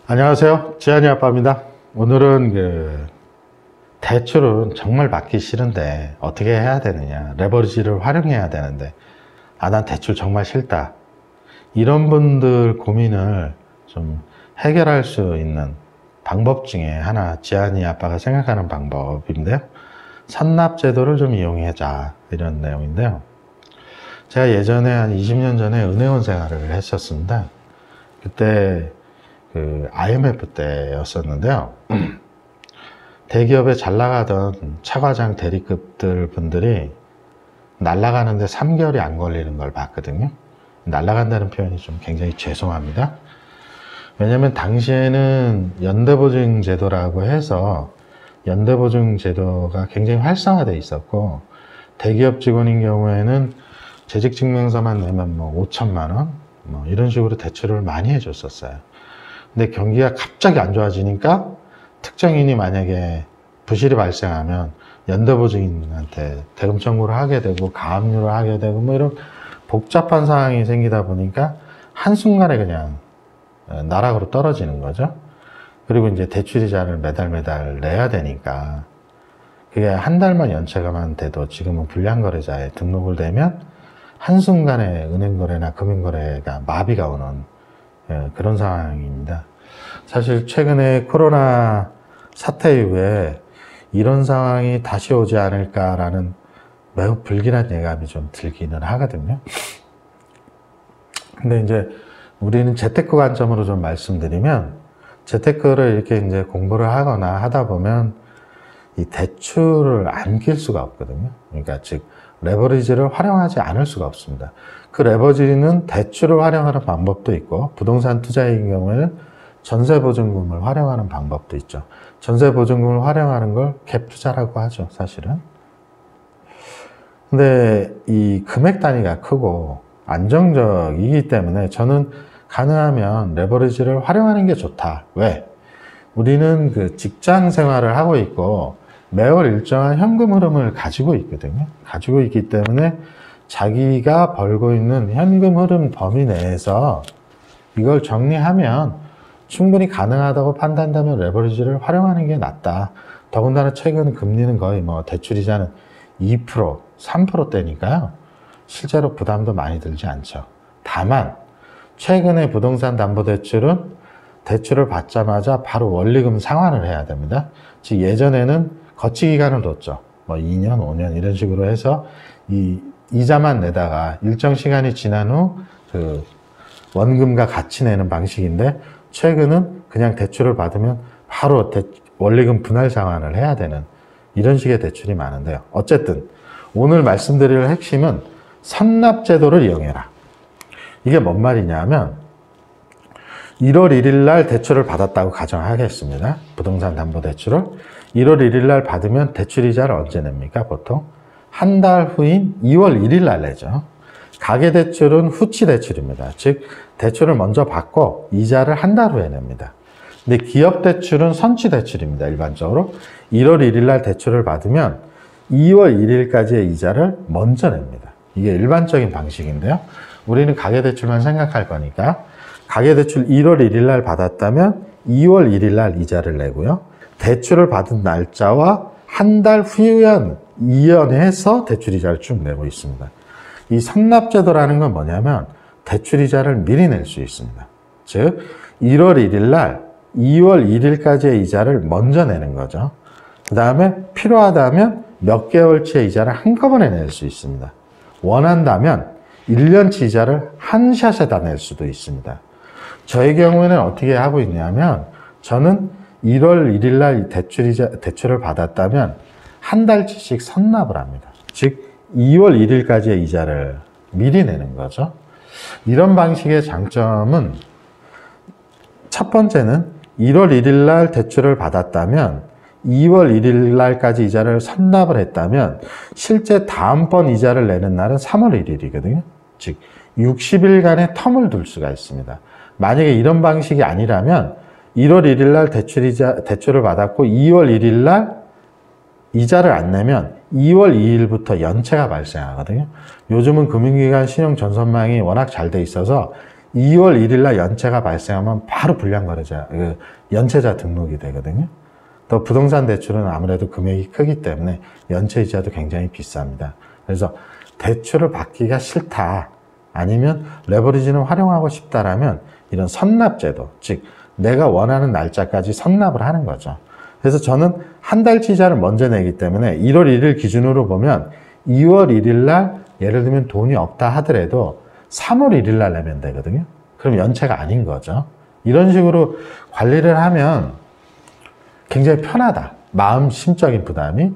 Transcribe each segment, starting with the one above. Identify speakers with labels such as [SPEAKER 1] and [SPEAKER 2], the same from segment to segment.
[SPEAKER 1] 안녕하세요. 지한이 아빠입니다. 오늘은 대출은 정말 받기 싫은데 어떻게 해야 되느냐. 레버리지를 활용해야 되는데 난 대출 정말 싫다. 이런 분들 고민을 좀 해결할 수 있는 방법 중에 하나 지한이 아빠가 생각하는 방법인데요. 선납제도를 좀 이용하자 이런 내용인데요. 제가 예전에 한 20년 전에 은행원 생활을 했었습니다. 그때 IMF 때였었는데요. 대기업에 잘 나가던 차과장 대리급들 분들이 날아가는데 3개월이 안 걸리는 걸 봤거든요. 날아간다는 표현이 좀 굉장히 죄송합니다. 왜냐면 당시에는 연대보증제도라고 해서 연대보증제도가 굉장히 활성화되어 있었고, 대기업 직원인 경우에는 재직증명서만 내면 5천만 원 이런 식으로 대출을 많이 해줬었어요. 근데 경기가 갑자기 안 좋아지니까 특정인이 만약에 부실이 발생하면 연대보증인한테 대금 청구를 하게 되고 가압류를 하게 되고 이런 복잡한 상황이 생기다 보니까 한순간에 그냥 나락으로 떨어지는 거죠. 그리고 이제 대출이자를 매달 내야 되니까 그게 한 달만 연체가만 돼도 지금은 불량거래자에 등록을 되면 한순간에 은행거래나 금융거래가 마비가 오는 그런 상황입니다. 사실 최근에 코로나 사태 이후에 이런 상황이 다시 오지 않을까라는 매우 불길한 예감이 좀 들기는 하거든요. 근데 이제 우리는 재테크 관점으로 좀 말씀드리면, 재테크를 이렇게 이제 공부를 하거나 하다 보면 이 대출을 안 낄 수가 없거든요. 그러니까 즉 레버리지를 활용하지 않을 수가 없습니다. 그 레버리지는 대출을 활용하는 방법도 있고, 부동산 투자인 경우에는 전세보증금을 활용하는 방법도 있죠. 전세보증금을 활용하는 걸 갭 투자라고 하죠, 사실은. 근데 이 금액 단위가 크고 안정적이기 때문에 저는 가능하면 레버리지를 활용하는 게 좋다. 왜? 우리는 직장 생활을 하고 있고 매월 일정한 현금 흐름을 가지고 있거든요. 가지고 있기 때문에 자기가 벌고 있는 현금 흐름 범위 내에서 이걸 정리하면 충분히 가능하다고 판단되면 레버리지를 활용하는 게 낫다. 더군다나 최근 금리는 거의 대출이자는 2%, 3%대니까요. 실제로 부담도 많이 들지 않죠. 다만 최근에 부동산 담보대출은 대출을 받자마자 바로 원리금 상환을 해야 됩니다. 즉 예전에는 거치기간을 뒀죠. 2년, 5년 이런 식으로 해서 이 이자만 내다가 일정 시간이 지난 후 원금과 같이 내는 방식인데, 최근은 그냥 대출을 받으면 바로 원리금 분할 상환을 해야 되는 이런 식의 대출이 많은데요. 어쨌든 오늘 말씀드릴 핵심은 선납제도를 이용해라. 이게 뭔 말이냐면 1월 1일 날 대출을 받았다고 가정하겠습니다. 부동산 담보대출을 1월 1일 날 받으면 대출이자를 언제 냅니까? 보통 한 달 후인 2월 1일 날 내죠. 가계대출은 후치대출입니다. 즉 대출을 먼저 받고 이자를 한 달 후에 냅니다. 근데 기업대출은 선치대출입니다. 일반적으로 1월 1일 날 대출을 받으면 2월 1일까지의 이자를 먼저 냅니다. 이게 일반적인 방식인데요. 우리는 가계대출만 생각할 거니까 가계대출 1월 1일 날 받았다면 2월 1일 날 이자를 내고요. 대출을 받은 날짜와 한 달 후에 이연해서 대출이자를 쭉 내고 있습니다. 이 선납제도라는 건 뭐냐면 대출이자를 미리 낼 수 있습니다. 즉 1월 1일 날 2월 1일까지의 이자를 먼저 내는 거죠. 그 다음에 필요하다면 몇 개월치의 이자를 한꺼번에 낼 수 있습니다. 원한다면 1년치 이자를 한 샷에 다 낼 수도 있습니다. 저의 경우에는 어떻게 하고 있냐면, 저는 1월 1일 날 대출을 받았다면 한 달치씩 선납을 합니다. 즉 2월 1일까지의 이자를 미리 내는 거죠. 이런 방식의 장점은, 첫 번째는 1월 1일 날 대출을 받았다면 2월 1일 날까지 이자를 선납을 했다면 실제 다음번 이자를 내는 날은 3월 1일이거든요. 즉 60일간의 텀을 둘 수가 있습니다. 만약에 이런 방식이 아니라면 1월 1일 날 대출을 받았고 2월 1일 날 이자를 안 내면 2월 2일부터 연체가 발생하거든요. 요즘은 금융기관 신용 전선망이 워낙 잘 돼 있어서 2월 1일 날 연체가 발생하면 바로 불량거래자, 연체자 등록이 되거든요. 또 부동산 대출은 아무래도 금액이 크기 때문에 연체이자도 굉장히 비쌉니다. 그래서 대출을 받기가 싫다, 아니면 레버리지는 활용하고 싶다라면 이런 선납제도, 즉 내가 원하는 날짜까지 선납을 하는 거죠. 그래서 저는 한 달치 이자를 먼저 내기 때문에 1월 1일 기준으로 보면 2월 1일 날 예를 들면 돈이 없다 하더라도 3월 1일 날 내면 되거든요. 그럼 연체가 아닌 거죠. 이런 식으로 관리를 하면 굉장히 편하다. 마음 심적인 부담이.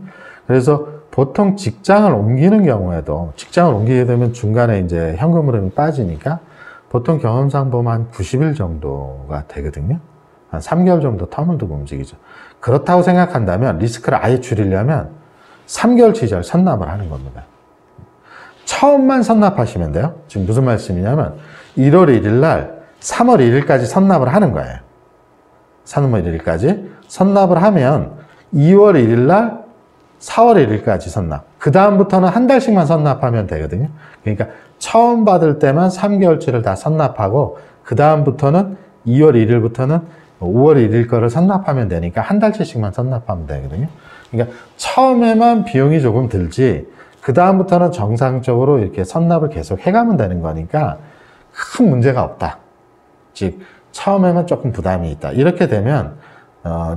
[SPEAKER 1] 그래서 보통 직장을 옮기는 경우에도, 직장을 옮기게 되면 중간에 이제 현금 흐름이 빠지니까 보통 경험상 보면 한 90일 정도가 되거든요. 한 3개월 정도 텀을 두고 움직이죠. 그렇다고 생각한다면 리스크를 아예 줄이려면 3개월치 이자를 선납을 하는 겁니다. 처음만 선납하시면 돼요. 지금 무슨 말씀이냐면 1월 1일 날 3월 1일까지 선납을 하는 거예요. 3월 1일까지 선납을 하면 2월 1일 날 4월 1일까지 선납. 그 다음부터는 한 달씩만 선납하면 되거든요. 그러니까 처음 받을 때만 3개월치를 다 선납하고 그 다음부터는 2월 1일부터는 5월 1일 거를 선납하면 되니까 한 달치씩만 선납하면 되거든요. 그러니까 처음에만 비용이 조금 들지 그 다음부터는 정상적으로 이렇게 선납을 계속 해가면 되는 거니까 큰 문제가 없다. 즉 처음에만 조금 부담이 있다. 이렇게 되면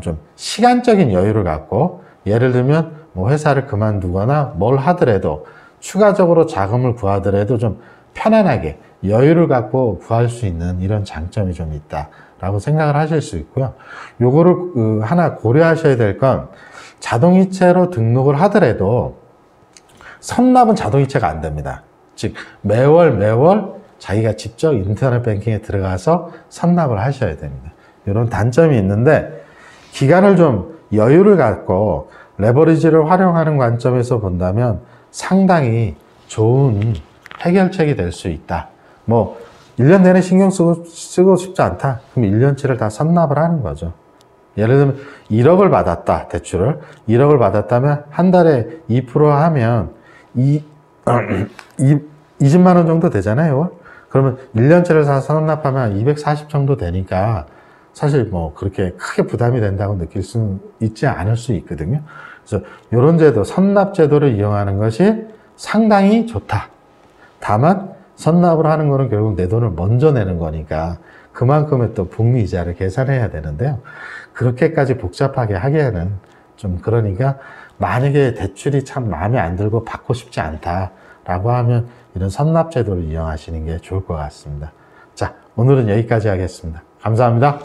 [SPEAKER 1] 좀 시간적인 여유를 갖고, 예를 들면 뭐 회사를 그만두거나 뭘 하더라도 추가적으로 자금을 구하더라도 좀 편안하게 여유를 갖고 구할 수 있는 이런 장점이 좀 있다라고 생각을 하실 수 있고요. 요거를 하나 고려하셔야 될 건, 자동이체로 등록을 하더라도 선납은 자동이체가 안 됩니다. 즉 매월 자기가 직접 인터넷 뱅킹에 들어가서 선납을 하셔야 됩니다. 이런 단점이 있는데, 기간을 좀 여유를 갖고 레버리지를 활용하는 관점에서 본다면 상당히 좋은 해결책이 될 수 있다. 뭐 1년 내내 신경 쓰고 싶지 않다. 그럼 1년치를 다 선납을 하는 거죠. 예를 들면 1억을 받았다, 대출을 1억을 받았다면 한 달에 2% 하면 20만 원 정도 되잖아요. 그러면 1년치를 다 선납하면 240 정도 되니까 사실 뭐 그렇게 크게 부담이 된다고 느낄 수 있지 않을 수 있거든요. 그래서 이런 제도, 선납제도를 이용하는 것이 상당히 좋다. 다만 선납을 하는 거는 결국 내 돈을 먼저 내는 거니까 그만큼의 또 복리이자를 계산해야 되는데요. 그렇게까지 복잡하게 하기에는 좀, 그러니까 만약에 대출이 참 마음에 안 들고 받고 싶지 않다라고 하면 이런 선납제도를 이용하시는 게 좋을 것 같습니다. 자, 오늘은 여기까지 하겠습니다. 감사합니다.